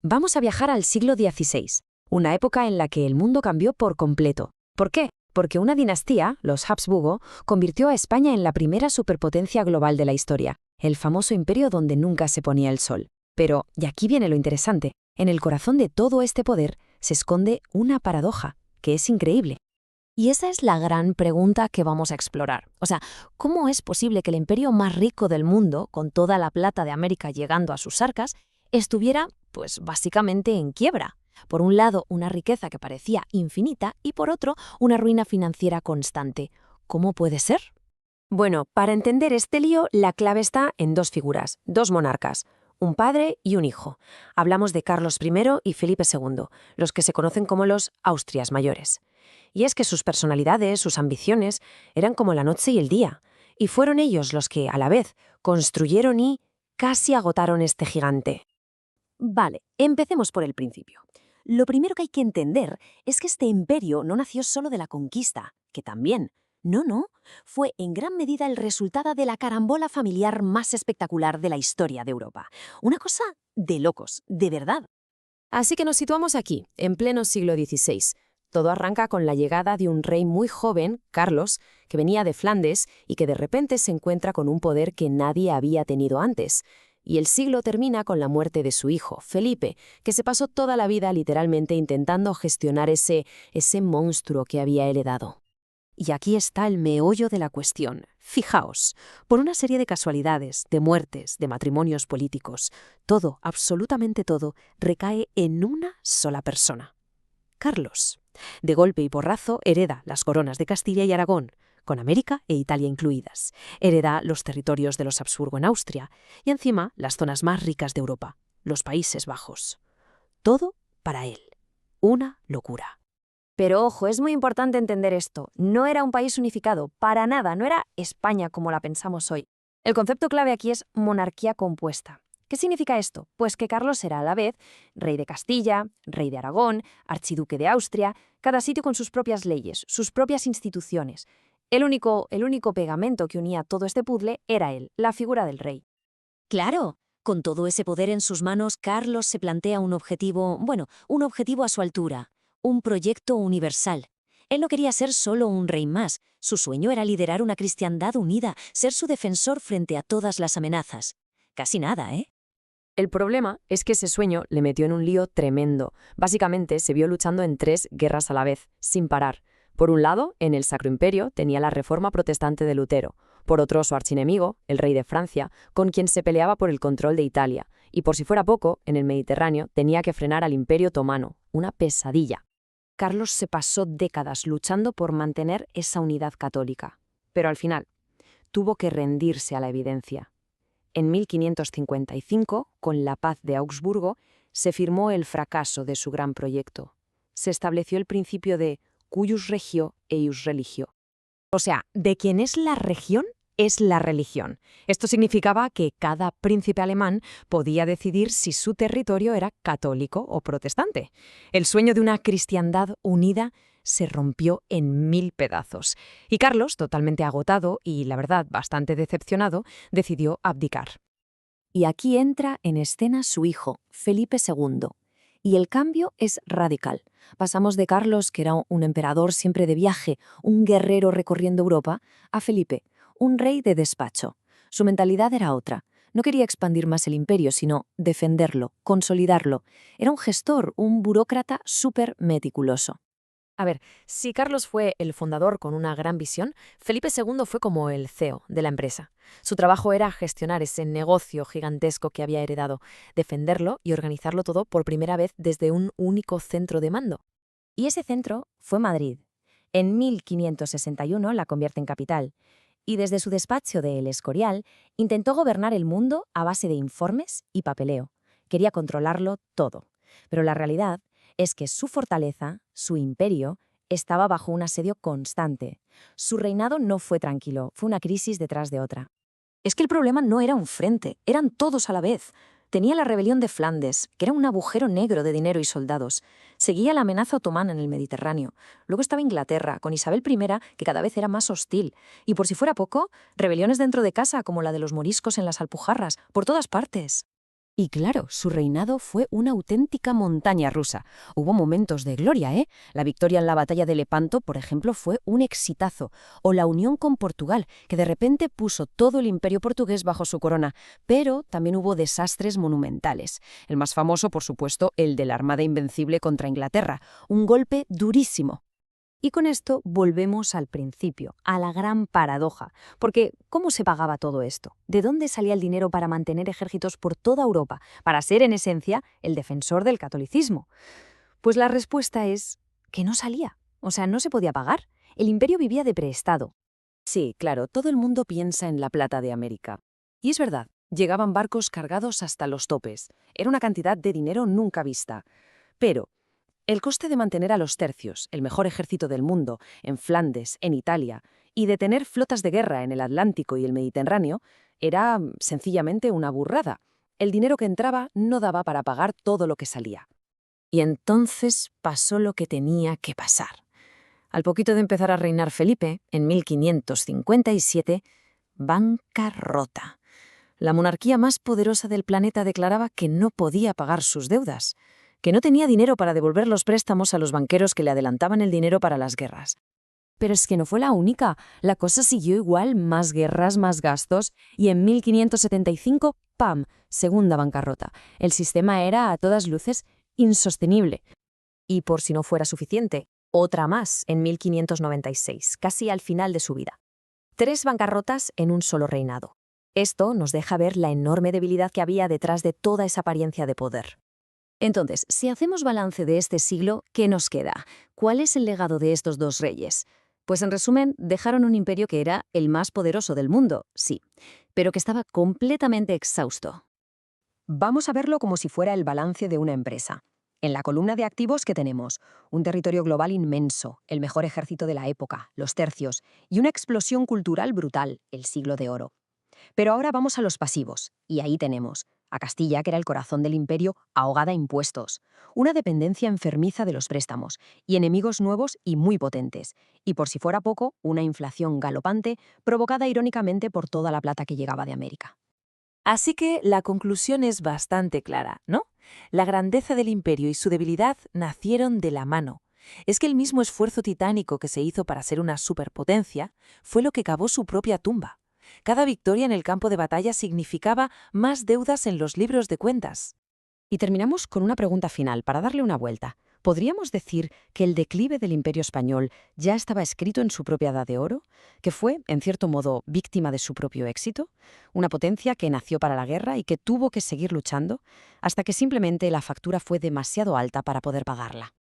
Vamos a viajar al siglo XVI, una época en la que el mundo cambió por completo. ¿Por qué? Porque una dinastía, los Habsburgo, convirtió a España en la primera superpotencia global de la historia, el famoso imperio donde nunca se ponía el sol. Pero, y aquí viene lo interesante, en el corazón de todo este poder se esconde una paradoja, que es increíble. Y esa es la gran pregunta que vamos a explorar. O sea, ¿cómo es posible que el imperio más rico del mundo, con toda la plata de América llegando a sus arcas, estuviera, pues básicamente en quiebra? Por un lado, una riqueza que parecía infinita y por otro, una ruina financiera constante. ¿Cómo puede ser? Bueno, para entender este lío, la clave está en dos figuras, dos monarcas, un padre y un hijo. Hablamos de Carlos I y Felipe II, los que se conocen como los Austrias mayores. Y es que sus personalidades, sus ambiciones, eran como la noche y el día, y fueron ellos los que, a la vez, construyeron y casi agotaron este gigante. Vale, empecemos por el principio. Lo primero que hay que entender es que este imperio no nació solo de la conquista, que también. No, fue en gran medida el resultado de la carambola familiar más espectacular de la historia de Europa. Una cosa de locos, de verdad. Así que nos situamos aquí, en pleno siglo XVI. Todo arranca con la llegada de un rey muy joven, Carlos, que venía de Flandes y que de repente se encuentra con un poder que nadie había tenido antes. Y el siglo termina con la muerte de su hijo, Felipe, que se pasó toda la vida literalmente intentando gestionar ese monstruo que había heredado. Y aquí está el meollo de la cuestión. Fijaos, por una serie de casualidades, de muertes, de matrimonios políticos, todo, absolutamente todo, recae en una sola persona. Carlos. De golpe y porrazo hereda las coronas de Castilla y Aragón, con América e Italia incluidas. Hereda los territorios de los Habsburgo en Austria y encima las zonas más ricas de Europa, los Países Bajos. Todo para él. Una locura. Pero ojo, es muy importante entender esto. No era un país unificado, para nada, no era España como la pensamos hoy. El concepto clave aquí es monarquía compuesta. ¿Qué significa esto? Pues que Carlos era a la vez rey de Castilla, rey de Aragón, archiduque de Austria, cada sitio con sus propias leyes, sus propias instituciones. El único pegamento que unía todo este puzzle era él, la figura del rey. Claro, con todo ese poder en sus manos, Carlos se plantea un objetivo a su altura, un proyecto universal. Él no quería ser solo un rey más, su sueño era liderar una cristiandad unida, ser su defensor frente a todas las amenazas. Casi nada, ¿eh? El problema es que ese sueño le metió en un lío tremendo. Básicamente se vio luchando en 3 guerras a la vez, sin parar. Por un lado, en el Sacro Imperio tenía la reforma protestante de Lutero. Por otro, su archienemigo, el rey de Francia, con quien se peleaba por el control de Italia. Y por si fuera poco, en el Mediterráneo tenía que frenar al Imperio Otomano, una pesadilla. Carlos se pasó décadas luchando por mantener esa unidad católica. Pero al final, tuvo que rendirse a la evidencia. En 1555, con la paz de Augsburgo, se firmó el fracaso de su gran proyecto. Se estableció el principio de cuius regio eius religio. O sea, de quien es la región, es la religión. Esto significaba que cada príncipe alemán podía decidir si su territorio era católico o protestante. El sueño de una cristiandad unida se rompió en 1000 pedazos. Y Carlos, totalmente agotado y, la verdad, bastante decepcionado, decidió abdicar. Y aquí entra en escena su hijo, Felipe II. Y el cambio es radical. Pasamos de Carlos, que era un emperador siempre de viaje, un guerrero recorriendo Europa, a Felipe, un rey de despacho. Su mentalidad era otra. No quería expandir más el imperio, sino defenderlo, consolidarlo. Era un gestor, un burócrata súper meticuloso. A ver, si Carlos fue el fundador con una gran visión, Felipe II fue como el CEO de la empresa. Su trabajo era gestionar ese negocio gigantesco que había heredado, defenderlo y organizarlo todo por primera vez desde un único centro de mando. Y ese centro fue Madrid. En 1561 la convierte en capital. Y desde su despacho de El Escorial intentó gobernar el mundo a base de informes y papeleo. Quería controlarlo todo. Pero la realidad es que su fortaleza, su imperio, estaba bajo un asedio constante. Su reinado no fue tranquilo, fue una crisis detrás de otra. Es que el problema no era un frente, eran todos a la vez. Tenía la rebelión de Flandes, que era un agujero negro de dinero y soldados. Seguía la amenaza otomana en el Mediterráneo. Luego estaba Inglaterra, con Isabel I, que cada vez era más hostil. Y por si fuera poco, rebeliones dentro de casa, como la de los moriscos en las Alpujarras, por todas partes. Y claro, su reinado fue una auténtica montaña rusa. Hubo momentos de gloria, ¿eh? La victoria en la batalla de Lepanto, por ejemplo, fue un exitazo. O la unión con Portugal, que de repente puso todo el imperio portugués bajo su corona. Pero también hubo desastres monumentales. El más famoso, por supuesto, el de la Armada Invencible contra Inglaterra. Un golpe durísimo. Y con esto volvemos al principio, a la gran paradoja. Porque, ¿cómo se pagaba todo esto? ¿De dónde salía el dinero para mantener ejércitos por toda Europa, para ser, en esencia, el defensor del catolicismo? Pues la respuesta es que no salía. O sea, no se podía pagar. El imperio vivía de preestado. Sí, claro, todo el mundo piensa en la plata de América. Y es verdad, llegaban barcos cargados hasta los topes. Era una cantidad de dinero nunca vista. Pero el coste de mantener a los tercios, el mejor ejército del mundo, en Flandes, en Italia, y de tener flotas de guerra en el Atlántico y el Mediterráneo, era sencillamente una burrada. El dinero que entraba no daba para pagar todo lo que salía. Y entonces pasó lo que tenía que pasar. Al poquito de empezar a reinar Felipe, en 1557, bancarrota. La monarquía más poderosa del planeta declaraba que no podía pagar sus deudas, que no tenía dinero para devolver los préstamos a los banqueros que le adelantaban el dinero para las guerras. Pero es que no fue la única. La cosa siguió igual, más guerras, más gastos, y en 1575, ¡pam!, segunda bancarrota. El sistema era, a todas luces, insostenible. Y por si no fuera suficiente, otra más en 1596, casi al final de su vida. 3 bancarrotas en un solo reinado. Esto nos deja ver la enorme debilidad que había detrás de toda esa apariencia de poder. Entonces, si hacemos balance de este siglo, ¿qué nos queda? ¿Cuál es el legado de estos dos reyes? Pues en resumen, dejaron un imperio que era el más poderoso del mundo, sí, pero que estaba completamente exhausto. Vamos a verlo como si fuera el balance de una empresa. En la columna de activos que tenemos, un territorio global inmenso, el mejor ejército de la época, los tercios, y una explosión cultural brutal, el siglo de oro. Pero ahora vamos a los pasivos, y ahí tenemos a Castilla, que era el corazón del imperio, ahogada a impuestos, una dependencia enfermiza de los préstamos, y enemigos nuevos y muy potentes, y por si fuera poco, una inflación galopante provocada irónicamente por toda la plata que llegaba de América. Así que la conclusión es bastante clara, ¿no? La grandeza del imperio y su debilidad nacieron de la mano. Es que el mismo esfuerzo titánico que se hizo para ser una superpotencia fue lo que cavó su propia tumba. Cada victoria en el campo de batalla significaba más deudas en los libros de cuentas. Y terminamos con una pregunta final para darle una vuelta. ¿Podríamos decir que el declive del Imperio español ya estaba escrito en su propia Edad de Oro? ¿Que fue, en cierto modo, víctima de su propio éxito? Una potencia que nació para la guerra y que tuvo que seguir luchando hasta que simplemente la factura fue demasiado alta para poder pagarla.